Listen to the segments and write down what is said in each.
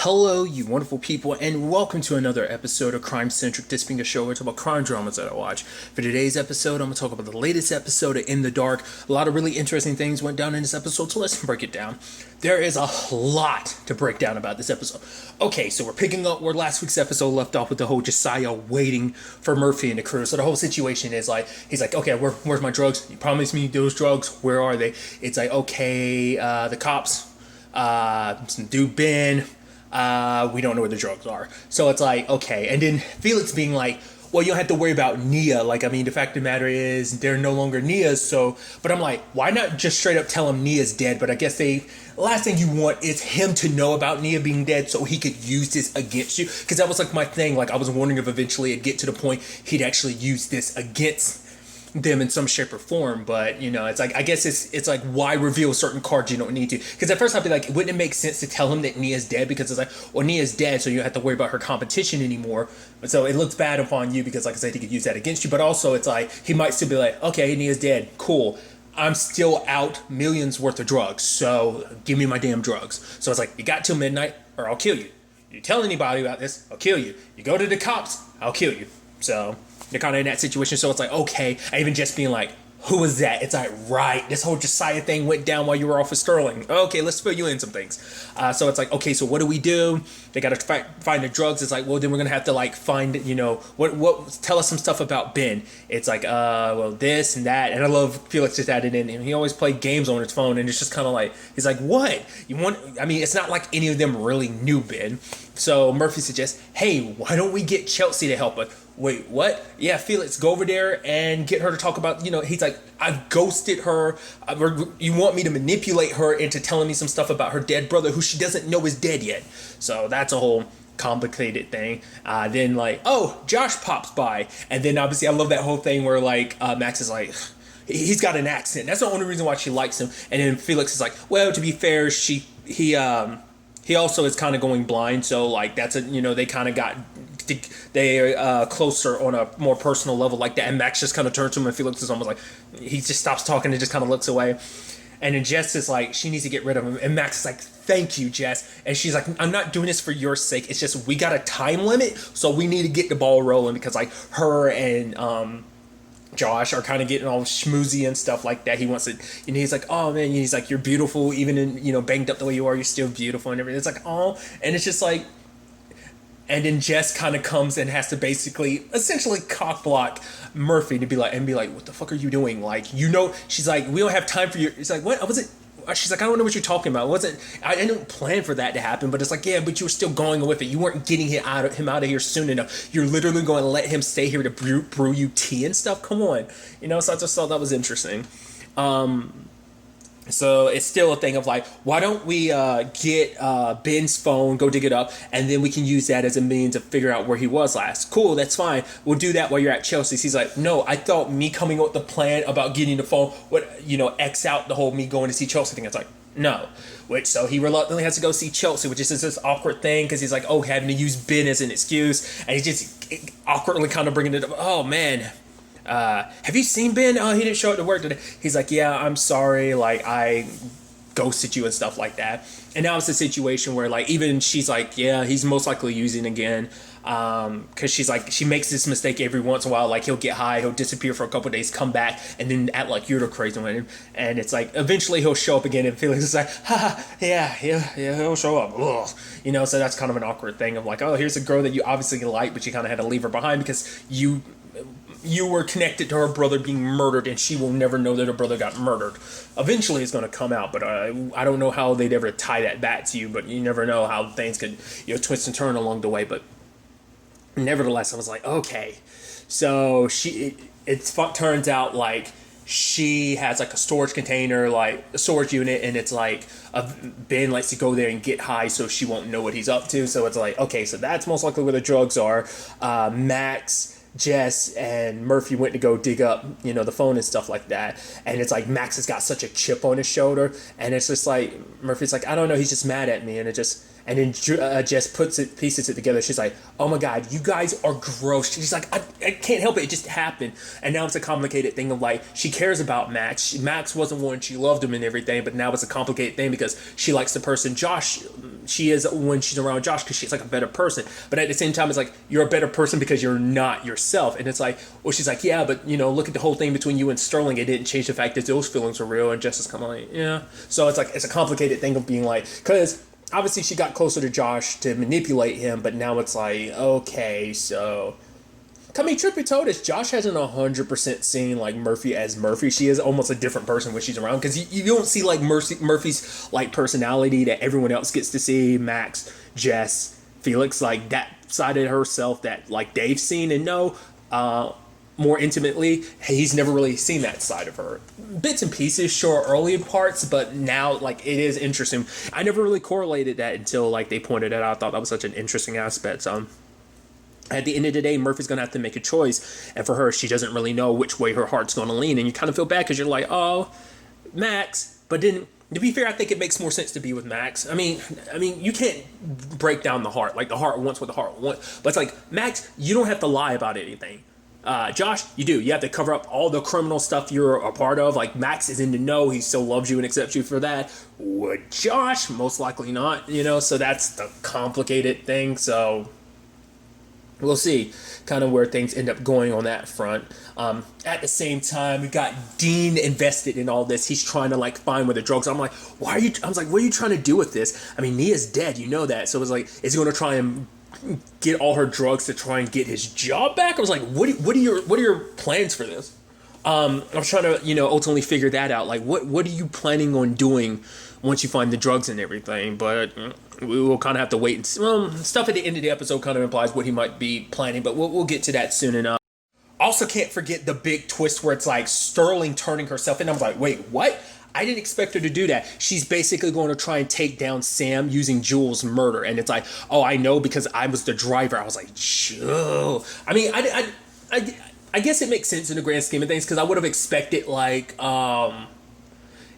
Hello, you wonderful people, and welcome to another episode of Centric. This being a show where I talk about crime dramas that I watch. For today's episode, I'm going to talk about the latest episode of In the Dark. A lot of really interesting things went down in this episode, so let's break it down. There is a lot to break down about this episode. Okay, so we're picking up where last week's episode left off with the whole Josiah waiting for Murphy and the crew. So the whole situation is like, he's like, okay, where's my drugs? You promised me those drugs. Where are they? It's like, okay, the cops, some dude Ben, we don't know where the drugs are. So it's like, okay. And then Felix being like, well, you don't have to worry about Nia. Like, I mean, the fact of the matter is they're no longer Nia's. So, but I'm like, why not just straight up tell him Nia's dead? But I guess the last thing you want is him to know about Nia being dead so he could use this against you. Because that was like my thing. Like, I was wondering if eventually it'd get to the point he'd actually use this against them in some shape or form. But you know, it's like, I guess it's like, why reveal certain cards you don't need to? Because at first I'd be like, wouldn't it make sense to tell him that Nia's dead? Because it's like, well, Nia's dead, so you don't have to worry about her competition anymore. But so it looks bad upon you because, like I said, he could use that against you. But also it's like, he might still be like, okay, Nia's dead, cool, I'm still out millions worth of drugs, so give me my damn drugs. So it's like, you got till midnight or I'll kill you. You tell anybody about this, I'll kill you. You go to the cops, I'll kill you. So they're kind of in that situation. So it's like, okay. And even just being like, who was that? It's like, right, this whole Josiah thing went down while you were off with Sterling. Okay, let's fill you in some things. So it's like, okay, so what do we do? They got to find the drugs. It's like, well, then we're going to have to like find, you know, what tell us some stuff about Ben. It's like, well, this and that. And I love Felix just added in, and he always played games on his phone. And it's just kind of like, he's like, what? You want, I mean, it's not like any of them really knew Ben. So Murphy suggests, hey, why don't we get Chelsea to help us? Wait, what? Yeah, Felix, go over there and get her to talk about, you know, he's like, I've ghosted her. You want me to manipulate her into telling me some stuff about her dead brother who she doesn't know is dead yet. So that's a whole complicated thing. Then like, oh, Josh pops by. And then obviously I love that whole thing where like Max is like, he's got an accent. That's the only reason why she likes him. And then Felix is like, well, to be fair, he also is kind of going blind. So like, that's a, you know, they kind of got, they're closer on a more personal level like that. And Max just kind of turns to him and Felix is almost like, he just stops talking and just kind of looks away. And then Jess is like, she needs to get rid of him. And Max is like, thank you, Jess. And she's like, I'm not doing this for your sake. It's just, we got a time limit. So we need to get the ball rolling because like her and, Josh are kind of getting all schmoozy and stuff like that. He wants it, and he's like, oh man, he's like, you're beautiful, even in, you know, banged up the way you are, you're still beautiful and everything. It's like, oh, and it's just like, and then Jess kind of comes and has to basically, essentially cock block Murphy to be like, what the fuck are you doing? Like, you know, she's like, we don't have time for you. It's like, what was it? She's like, I don't know what you're talking about. I didn't plan for that to happen, but it's like, yeah, but you were still going with it. You weren't getting him out of here soon enough. You're literally going to let him stay here to brew you tea and stuff. Come on, you know. So I just thought that was interesting. So it's still a thing of like, why don't we get Ben's phone, go dig it up, and then we can use that as a means of figure out where he was last. Cool, that's fine. We'll do that while you're at Chelsea's. He's like, no, I thought me coming up with the plan about getting the phone would, you know, X out the whole me going to see Chelsea thing. It's like, no. So he reluctantly has to go see Chelsea, which is this awkward thing because he's like, oh, having to use Ben as an excuse, and he's just awkwardly kind of bringing it up. Oh, man. Have you seen Ben? Oh, he didn't show up to work today. He's like, yeah, I'm sorry. Like, I ghosted you and stuff like that. And now it's a situation where, like, even she's like, yeah, he's most likely using again. Because she's like, she makes this mistake every once in a while. Like, he'll get high, he'll disappear for a couple of days, come back, and then act like you're the crazy one. And it's like, eventually he'll show up again, and Felix is like, yeah, he'll show up. Ugh. You know, so that's kind of an awkward thing of like, oh, here's a girl that you obviously like, but you kind of had to leave her behind because you were connected to her brother being murdered, and she will never know that her brother got murdered. Eventually it's going to come out, but I don't know how they'd ever tie that back to you, but you never know how things could, you know, twist and turn along the way. But nevertheless, I was like, okay. So it turns out like she has like a storage container, like a storage unit, and it's like Ben likes to go there and get high so she won't know what he's up to. So it's like, okay, so that's most likely where the drugs are. Max, Jess, and Murphy went to go dig up, you know, the phone and stuff like that. And it's like Max has got such a chip on his shoulder, and it's just like Murphy's like, I don't know, he's just mad at me. And it just, And then Jess pieces it together. She's like, "Oh my God, you guys are gross." She's like, I can't help it. It just happened." And now it's a complicated thing of like, she cares about Max. Max wasn't one. She loved him and everything, but now it's a complicated thing because she likes the person Josh. She is when she's around Josh because she's like a better person. But at the same time, it's like, you're a better person because you're not yourself. And it's like, well, she's like, "Yeah, but look at the whole thing between you and Sterling. It didn't change the fact that those feelings were real." And Jess is kind of like, "Yeah." So it's like, it's a complicated thing of being like, because obviously she got closer to Josh to manipulate him, but now it's like, okay, so... I mean, Trippy told us Josh hasn't 100% seen like Murphy as Murphy. She is almost a different person when she's around, because you don't see like Murphy's like personality that everyone else gets to see. Max, Jess, Felix, like that side of herself that like they've seen and know more intimately. He's never really seen that side of her. Bits and pieces, sure, early parts, but now like it is interesting. I never really correlated that until like they pointed it out. I thought that was such an interesting aspect. So at the end of the day, Murphy's going to have to make a choice. And for her, she doesn't really know which way her heart's going to lean. And you kind of feel bad because you're like, oh, Max. But then, to be fair, I think it makes more sense to be with Max. I mean, you can't break down the heart. Like, the heart wants what the heart wants. But it's like, Max, you don't have to lie about anything. Josh, you do. You have to cover up all the criminal stuff you're a part of. Like, Max is in the know. He still loves you and accepts you for that. Would Josh? Most likely not, So that's the complicated thing. So we'll see kind of where things end up going on that front. At the same time, we got Dean invested in all this. He's trying to like find where the drugs are. I'm like, I was like, what are you trying to do with this? I mean, Nia's dead. You know that. So it was like, is he going to try and get all her drugs to try and get his job back? I was like, what are your plans for this? I was trying to, ultimately figure that out. Like, what are you planning on doing once you find the drugs and everything? But we will kind of have to wait and see. Well, stuff at the end of the episode kind of implies what he might be planning, but we'll get to that soon enough. Also, can't forget the big twist where it's like Sterling turning herself in. I was like, wait, what? I didn't expect her to do that. She's basically going to try and take down Sam using Jules' murder. And it's like, oh, I know because I was the driver. I was like, chill. I mean, I guess it makes sense in the grand scheme of things, because I would have expected like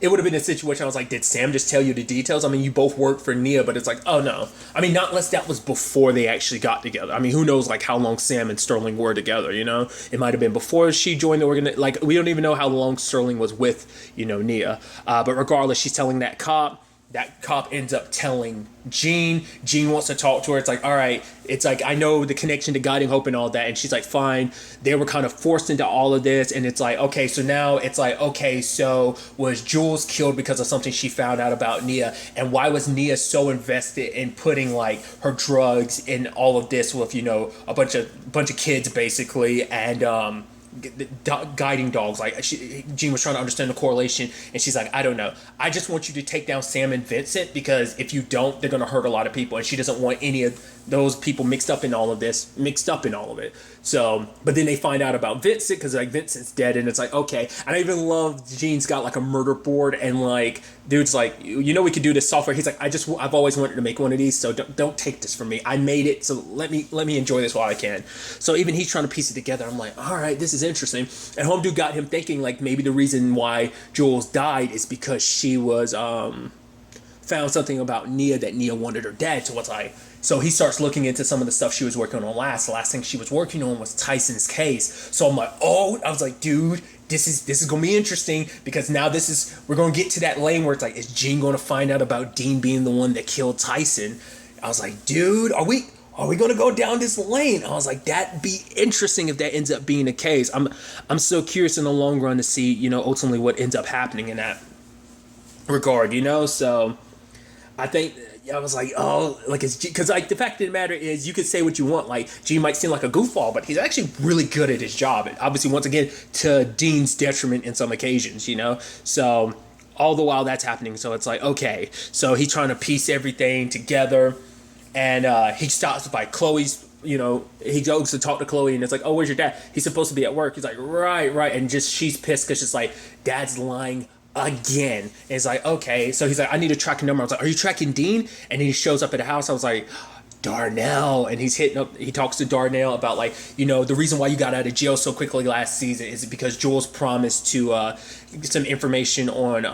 it would have been a situation I was like, did Sam just tell you the details? I mean, you both work for Nia, but it's like, oh no. I mean, not unless that was before they actually got together. I mean, who knows like how long Sam and Sterling were together, It might have been before she joined the organization. Like, we don't even know how long Sterling was with, Nia. But regardless, she's telling that cop. That cop ends up telling Jean. Jean wants to talk to her. It's like, all right. It's like, I know the connection to Guiding Hope and all that. And she's like, fine. They were kind of forced into all of this. And it's like, okay, so now it's like, okay, so was Jules killed because of something she found out about Nia? And why was Nia so invested in putting like her drugs in all of this with, a bunch of kids basically, and guiding dogs? Like, Jean was trying to understand the correlation, and she's like, I don't know. I just want you to take down Sam and Vincent, because if you don't, they're going to hurt a lot of people, and she doesn't want any of those people mixed up in all of it. So, but then they find out about Vincent, because like Vincent's dead, and it's like, okay. And I even love Jean's got like a murder board, and like dude's like, we could do this software. He's like, I've always wanted to make one of these, so don't take this from me. I made it, so let me enjoy this while I can. So even he's trying to piece it together. I'm like, all right, this is interesting. And Home Dude got him thinking like maybe the reason why Jules died is because she was found something about Nia that Nia wanted her dead. So he starts looking into some of the stuff she was working on last. The last thing she was working on was Tyson's case. So I'm like, I was like, dude, this is going to be interesting, because now we're going to get to that lane where it's like, is Jean going to find out about Dean being the one that killed Tyson? I was like, dude, are we going to go down this lane? I was like, that'd be interesting if that ends up being the case. I'm so curious in the long run to see, ultimately what ends up happening in that regard, So I think I was like, oh, like, it's because like the fact of the matter is, you could say what you want. Like, Gene might seem like a goofball, but he's actually really good at his job. And obviously, once again, to Dean's detriment in some occasions, So all the while that's happening, so it's like, okay, so he's trying to piece everything together, and he stops by Chloe's. He goes to talk to Chloe, and it's like, oh, where's your dad? He's supposed to be at work. He's like, right, and just she's pissed because she's like, Dad's lying again. And it's like, okay. So he's like, I need to track a number. I was like, are you tracking Dean? And he shows up at the house. I was like, Darnell. And he talks to Darnell about like, the reason why you got out of jail so quickly last season is because Jules promised to get some information on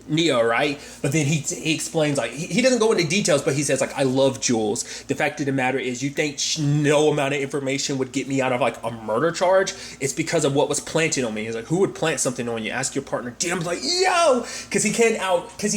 Nia, right? But then he explains, like, he doesn't go into details, but he says, like, I love Jules. The fact of the matter is, you think no amount of information would get me out of, like, a murder charge? It's because of what was planted on me. He's like, who would plant something on you? Ask your partner. Dean's like, yo! Because he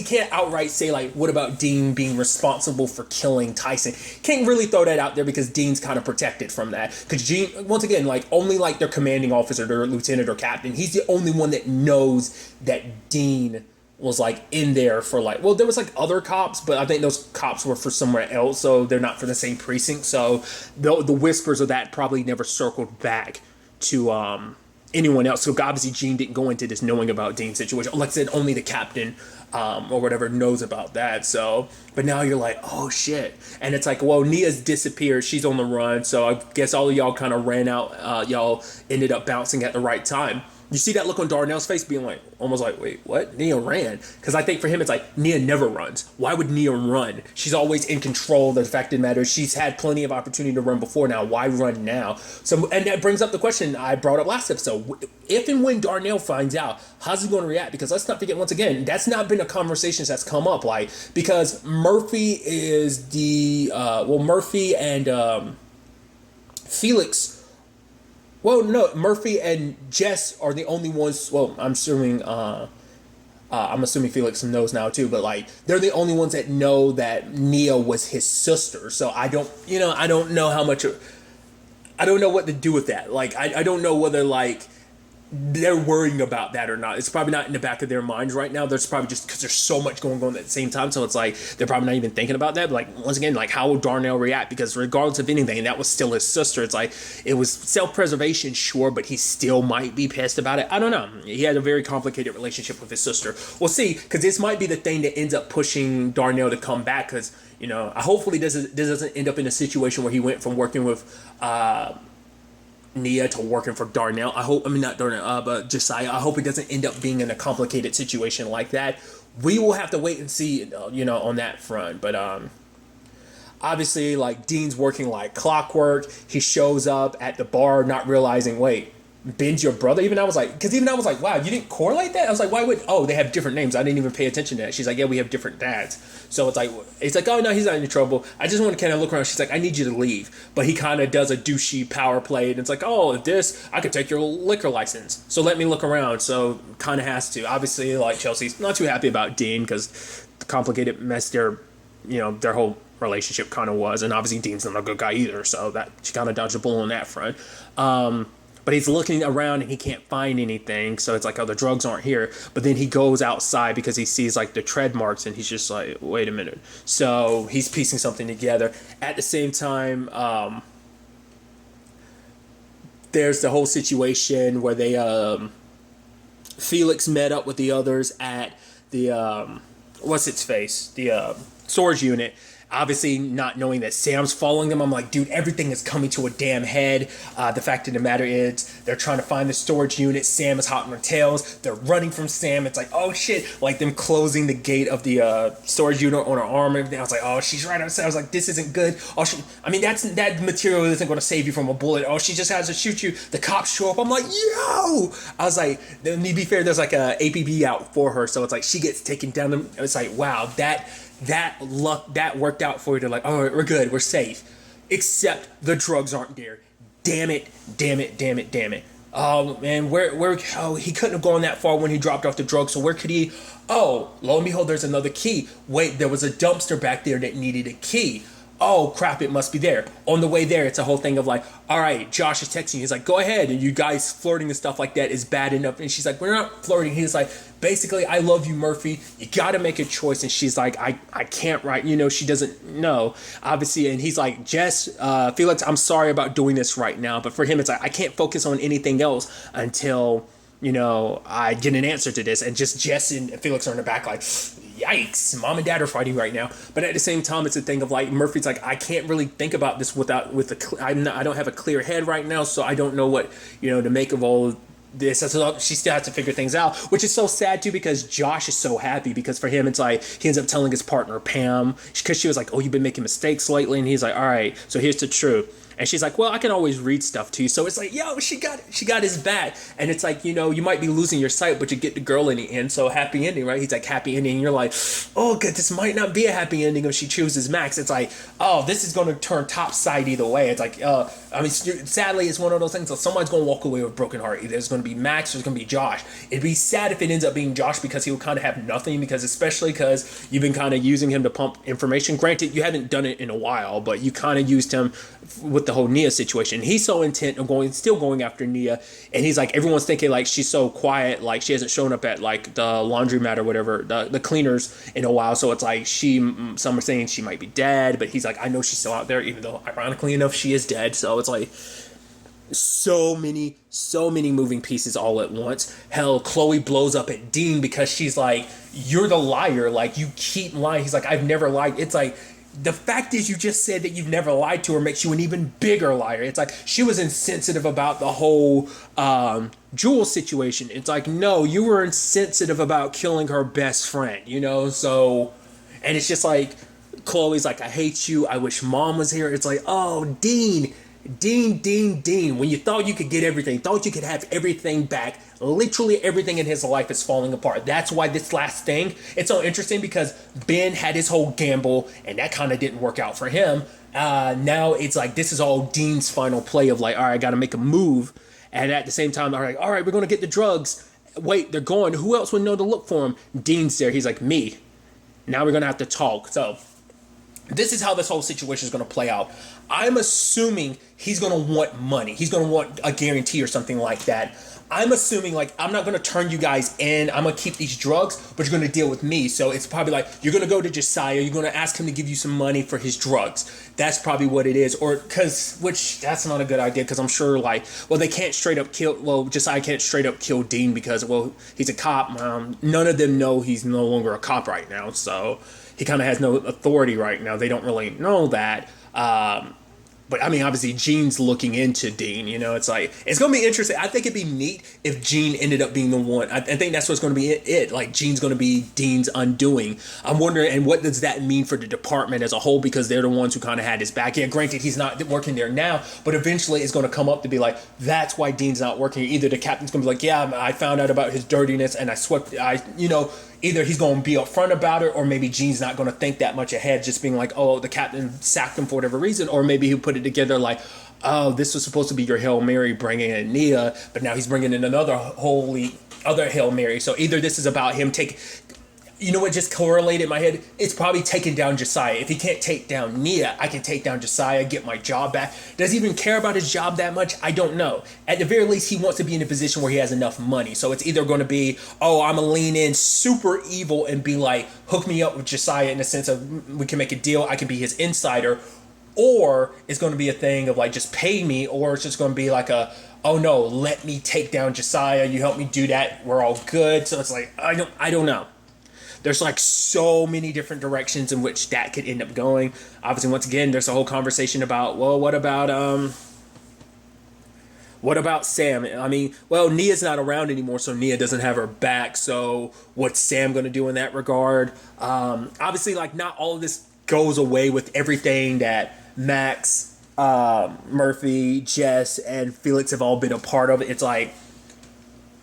can't outright say, like, what about Dean being responsible for killing Tyson? Can't really throw that out there because Dean's kind of protected from that. Because Dean, once again, like, only, like, their commanding officer, their lieutenant or captain, he's the only one that knows that Dean was, like, in there for, like, well, there was, like, other cops, but I think those cops were for somewhere else, so they're not for the same precinct. So the whispers of that probably never circled back to anyone else. So obviously Gene didn't go into this knowing about Dean's situation. Like I said, only the captain or whatever knows about that. So, but now you're like, oh shit. And it's like, well, Nia's disappeared. She's on the run. So I guess all of y'all kind of ran out. Y'all ended up bouncing at the right time. You see that look on Darnell's face being like, almost like, wait, what? Nia ran? Because I think for him, it's like, Nia never runs. Why would Nia run? She's always in control. The fact of the matter is she's had plenty of opportunity to run before now. Why run now? So, and that brings up the question I brought up last episode. If and when Darnell finds out, how's he going to react? Because let's not forget, once again, that's not been a conversation that's come up. Like, because Murphy is Murphy and Felix. Well, no, Murphy and Jess are the only ones. Well, I'm assuming Felix knows now too, but like they're the only ones that know that Nia was his sister. So I don't know how much. I don't know what to do with that. Like I don't know whether like they're worrying about that or not. It's probably not in the back of their minds right now. There's probably just because there's so much going on at the same time. So it's like they're probably not even thinking about that. But like once again, like how will Darnell react? Because regardless of anything, that was still his sister. It's like it was self-preservation, sure, but he still might be pissed about it. I don't know. He had a very complicated relationship with his sister. We'll see, because this might be the thing that ends up pushing Darnell to come back. Because hopefully this doesn't end up in a situation where he went from working with Nia to working for Darnell. Not Darnell, but Josiah. I hope it doesn't end up being in a complicated situation like that. We will have to wait and see, on that front. But obviously, like, Dean's working like clockwork. He shows up at the bar, not realizing, wait, Ben's your brother? Even I was like, wow, you didn't correlate that? I was like, why would, they have different names. I didn't even pay attention to that. She's like, yeah, we have different dads. So it's like, oh no, he's not in trouble. I just want to kind of look around. She's like, I need you to leave. But he kind of does a douchey power play. And it's like, I could take your liquor license. So let me look around. So kind of has to. Obviously, like, Chelsea's not too happy about Dean because the complicated mess their whole relationship kind of was. And obviously Dean's not a good guy either. So that she kind of dodged a bullet on that front. But he's looking around and he can't find anything. So it's like, the drugs aren't here. But then he goes outside because he sees like the tread marks and he's just like, wait a minute. So he's piecing something together. At the same time, there's the whole situation where they, Felix met up with the others at the, the storage unit. Obviously, not knowing that Sam's following them, I'm like, dude, everything is coming to a damn head. The fact of the matter is, they're trying to find the storage unit. Sam is hot on their tails. They're running from Sam. It's like, oh shit. Like them closing the gate of the storage unit on her arm and everything. I was like, oh, she's right outside. I was like, this isn't good. That material isn't going to save you from a bullet. Oh, she just has to shoot you. The cops show up. I'm like, yo! I was like, to be fair, there's like a APB out for her. So it's like, she gets taken down. It's like, wow, that worked out for you. To like, all right, we're good, we're safe, except the drugs aren't there. Damn it. Oh man, he couldn't have gone that far when he dropped off the drugs. So where could he? Oh, lo and behold, there's another key. Wait, there was a dumpster back there that needed a key. Oh crap, it must be there. On the way there, it's a whole thing of like, all right, Josh is texting. He's like, go ahead. And you guys flirting and stuff like that is bad enough. And she's like, we're not flirting. He's like, basically, I love you, Murphy. You got to make a choice. And she's like, I can't, right? She doesn't know, obviously. And he's like, Jess, Felix, I'm sorry about doing this right now. But for him, it's like, I can't focus on anything else until, I get an answer to this. And just Jess and Felix are in the back like, yikes, mom and dad are fighting right now. But at the same time, it's a thing of like, Murphy's like, I can't really think about this I don't have a clear head right now, so I don't know what, to make of all this. So she still has to figure things out, which is so sad too, because Josh is so happy, because for him, it's like, he ends up telling his partner, Pam, because she was like, oh, you've been making mistakes lately. And he's like, all right, so here's the truth. And she's like, well, I can always read stuff to you. So it's like, yo, she got his back. And it's like, you might be losing your sight, but you get the girl in the end. So happy ending, right? He's like, happy ending. And you're like, oh, good, this might not be a happy ending if she chooses Max. It's like, oh, this is going to turn top side either way. It's like, sadly, it's one of those things that someone's going to walk away with a broken heart. Either it's going to be Max or it's going to be Josh. It'd be sad if it ends up being Josh because he will kind of have nothing, especially because you've been kind of using him to pump information. Granted, you haven't done it in a while, but you kind of used him with the whole Nia situation. He's so intent on still going after Nia, and he's like, everyone's thinking like she's so quiet, like she hasn't shown up at like the laundromat or whatever, the cleaners in a while. So it's like some are saying she might be dead, but he's like, I know she's still out there, even though ironically enough she is dead. So it's like so many moving pieces all at once. Hell, Chloe blows up at Dean because she's like, you're the liar, like you keep lying. He's like, I've never lied. It's like, the fact is you just said that you've never lied to her makes you an even bigger liar. It's like she was insensitive about the whole Jewel situation. It's like, no, you were insensitive about killing her best friend, so, and it's just like Chloe's like, I hate you, I wish Mom was here. It's like, oh, Dean, when you thought you could get everything, thought you could have everything back, literally everything in his life is falling apart. That's why this last thing, it's so interesting because Ben had his whole gamble and that kind of didn't work out for him. Now it's like, this is all Dean's final play of like, all right, I got to make a move. And at the same time, all right, we're going to get the drugs. Wait, they're gone. Who else would know to look for him? Dean's there. He's like, me. Now we're going to have to talk. So this is how this whole situation is going to play out. I'm assuming he's going to want money. He's going to want a guarantee or something like that. I'm assuming, like, I'm not going to turn you guys in. I'm going to keep these drugs, but you're going to deal with me. So it's probably like, you're going to go to Josiah. You're going to ask him to give you some money for his drugs. That's probably what it is. Or, which, that's not a good idea, because I'm sure, like, well, Josiah can't straight up kill Dean because, well, he's a cop. None of them know he's no longer a cop right now. So he kind of has no authority right now. They don't really know that. But I mean, obviously, Gene's looking into Dean. It's like, it's going to be interesting. I think it'd be neat if Gene ended up being the one. I think that's what's going to be it. Like, Gene's going to be Dean's undoing. I'm wondering, and what does that mean for the department as a whole? Because they're the ones who kind of had his back. Yeah, granted, he's not working there now, but eventually it's going to come up to be like, that's why Dean's not working. Either the captain's going to be like, yeah, I found out about his dirtiness and either he's going to be upfront about it, or maybe Gene's not going to think that much ahead, just being like, oh, the captain sacked him for whatever reason, or maybe he'll put it together like, oh, this was supposed to be your Hail Mary bringing in Nia, but now he's bringing in another other Hail Mary. So either this is about him what just correlated in my head? It's probably taking down Josiah. If he can't take down Nia, I can take down Josiah, get my job back. Does he even care about his job that much? I don't know. At the very least, he wants to be in a position where he has enough money. So it's either going to be, oh, I'm going to lean in super evil and be like, hook me up with Josiah in the sense of we can make a deal, I can be his insider. Or it's going to be a thing of like, just pay me. Or it's just going to be like oh no, let me take down Josiah. You help me do that. We're all good. So it's like, I don't know. There's like so many different directions in which that could end up going. Obviously, once again, there's a whole conversation about, well, what about Sam? I mean, well, Nia's not around anymore, so Nia doesn't have her back. So what's Sam going to do in that regard? Obviously, like, not all of this goes away with everything that Max, Murphy, Jess, and Felix have all been a part of. It's like,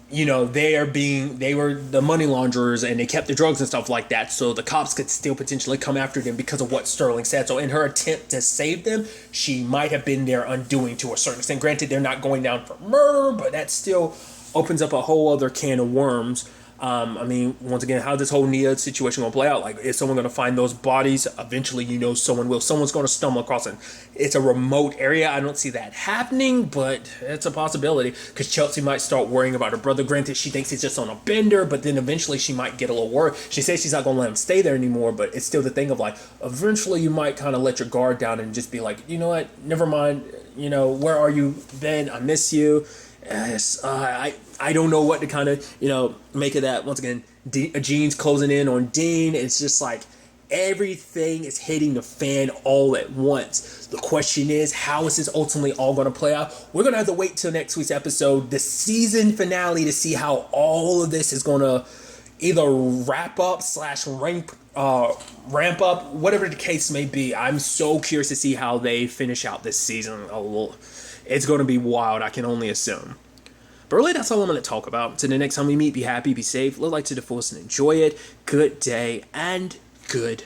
they were the money launderers and they kept the drugs and stuff like that. So the cops could still potentially come after them because of what Sterling said. So in her attempt to save them, she might have been their undoing to a certain extent. Granted, they're not going down for murder, but that still opens up a whole other can of worms. I mean, once again, how this whole Nia situation going to play out? Like, is someone going to find those bodies? Eventually, someone will. Someone's going to stumble across it. It's a remote area. I don't see that happening, but it's a possibility because Chelsea might start worrying about her brother. Granted, she thinks he's just on a bender, but then eventually she might get a little worried. She says she's not going to let him stay there anymore, but it's still the thing of like, eventually you might kind of let your guard down and just be like, you know what? Never mind. Where are you, Ben? I miss you. Yes, I don't know what to kind of, make of that. Once again, Gene's closing in on Dean. It's just like everything is hitting the fan all at once. The question is, how is this ultimately all going to play out? We're going to have to wait till next week's episode, the season finale, to see how all of this is going to either wrap up slash ramp up, whatever the case may be. I'm so curious to see how they finish out this season. It's going to be wild, I can only assume. But really, that's all I'm going to talk about. Till the next time we meet, be happy, be safe, live life to the fullest, and enjoy it. Good day, and good